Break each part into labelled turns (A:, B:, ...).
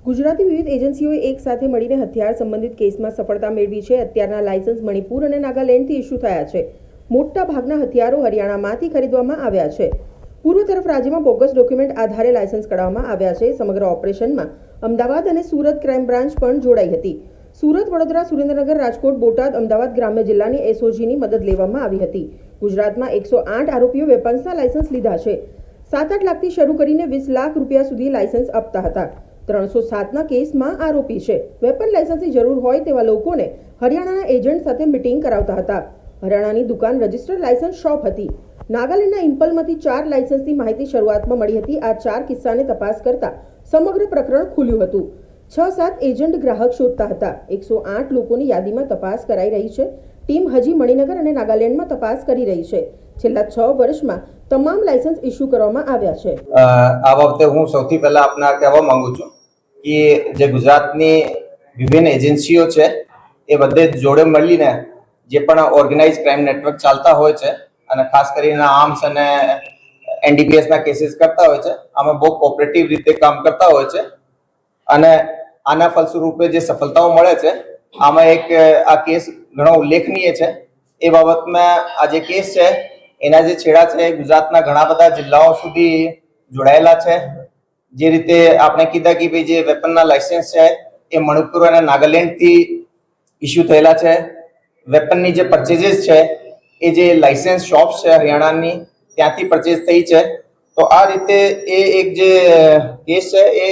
A: ગુજરાતી વિવિધ એજન્સીઓએ એક સાથે મળીને હથિયાર સંબંધિત કેસમાં સફળતા મેળવી છે। અત્યારના લાયસન્સ મણિપુર અને નાગાલેન્ડથી ઇસ્યુ થયા છે। મોટા ભાગના હથિયારો હરિયાણામાંથી ખરીદવામાં આવ્યા છે। પૂર્વ તરફ રાજ્યમાં બોગસ ડોક્યુમેન્ટ આધારે લાયસન્સ કઢાવવામાં આવ્યા છે। સમગ્ર ઓપરેશનમાં અમદાવાદ અને સુરત ક્રાઇમ બ્રાન્ચ પણ જોડાઈ હતી। સુરત, વડોદરા, સુરેન્દ્રનગર, રાજકોટ, બોટાદ, અમદાવાદ ગ્રામ્ય જિલ્લાની એસઓજીની મદદ લેવામાં આવી હતી। ગુજરાતમાં 108 આરોપીઓ વેપન્સના લાયસન્સ લીધા છે। 7-8 લાખથી શરૂ કરીને 20 લાખ રૂપિયા સુધી લાયસન્સ આપતા હતા। 307ના કેસમાં આરોપી છે। વેપન લાયસન્સની જરૂર હોય તેવા લોકોને હરિયાણાના એજન્ટ સાથે મીટિંગ કરાવતા હતા। હરિયાણાની દુકાન રજિસ્ટર્ડ લાયસન્સ શોપ હતી। નાગાલેન્ડના ઇમ્પલમાંથી 4 લાયસન્સની માહિતી શરૂઆતમાં મળી હતી। આ 4 કિસ્સાને તપાસ કરતા સમગ્ર પ્રકરણ ખુલ્યું હતું। 6-7 એજન્ટ ગ્રાહક શોધતા હતા। 108 લોકોની યાદીમાં તપાસ કરાઈ રહી છે। ટીમ હજી મણિનગર અને નાગાલેન્ડમાં તપાસ કરી રહી છે। છેલ્લા 6 વર્ષમાં તમામ લાયસન્સ ઇસ્યુ કરવામાં આવ્યા છે।
B: આ વખતે હું સૌથી પહેલા આપને કહેવા માંગુ છું કે જે ગુજરાતની વિભિન્ન એજન્સીઓ છે એ બધે જોડે મળીને જે પણ ઓર્ગેનાઇઝ ક્રાઇમ નેટવર્ક ચાલતા હોય છે અને ખાસ કરીને આર્મ્સ અને એનડીપીએસના કેસીસ કરતા હોય છે, અમે બહુ કોઓપરેટિવ રીતે કામ કરતા હોય છે અને આના ફલસ્વરૂપે જે સફળતાઓ મળે છે આમાં આ કેસ ઘણો ઉલ્લેખનીય છે। એ બાબતમાં આ જે કેસ છે એના જે છેડા છે ગુજરાતના ઘણા બધા જિલ્લાઓ સુધી જોડાયેલા છે। જે રીતે આપણે કીધા કે ભાઈ જે વેપનના લાયસન્સ છે એ મણિપુર અને નાગાલેન્ડથી ઇસ્યુ થયેલા છે। વેપનની જે પરચેઝીસ છે એ જે લાયસન્સ શોપ્સ છે હરિયાણાની ત્યાંથી પરચેઝ થઈ છે। તો આ રીતે એ એક જે કેસ છે એ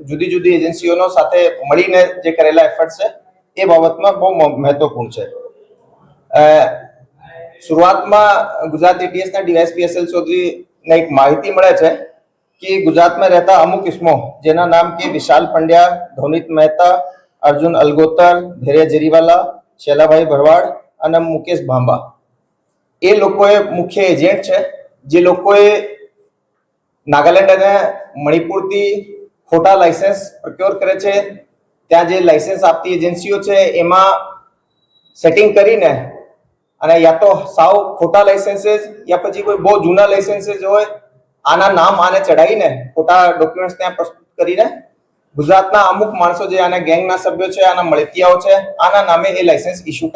B: જુદી જુદી એજન્સીઓનો સાથે મળીને જે કરેલા એફર્ટ છે એ બાબતમાં બહુ મહત્વપૂર્ણ છે। શરૂઆતમાં ગુજરાત એટીએસના ડીવાયએસપી ચૌધરીને એક માહિતી મળે છે कि गुजरात में रहता अमुक इसमो जेना नाम के विशाल पंड्या, धोनित मेहता, अर्जुन अलगोतर, धैर्य जरीवाला, शैलाभाई भरवाड़ અને મુકેશ ભાંબા એ લોકોએ મુખ્ય એજન્ટ છે જે લોકોએ નાગાલેન્ડ અને મણિપુરથી ખોટા લાયસન્સ પ્રોક્યોર કરે છે। ત્યાં જે લાયસન્સ આપતી એજન્સીઓ છે એમાં સેટિંગ કરીને અને યા તો સાવ ખોટા લાયસન્સીસ યા પછી કોઈ બહુ જૂના લાયસન્સીસ હોય આના નામ આને ચડાવીને ખોટા ડોક્યુમેન્ટ્સ ત્યાં પ્રસ્તુત કરીને ગુજરાતના અમુક માણસો જે આના ગેંગના સભ્યો છે, આના મળતિયાઓ છે, આના નામે એ લાયસન્સ ઇસ્યુ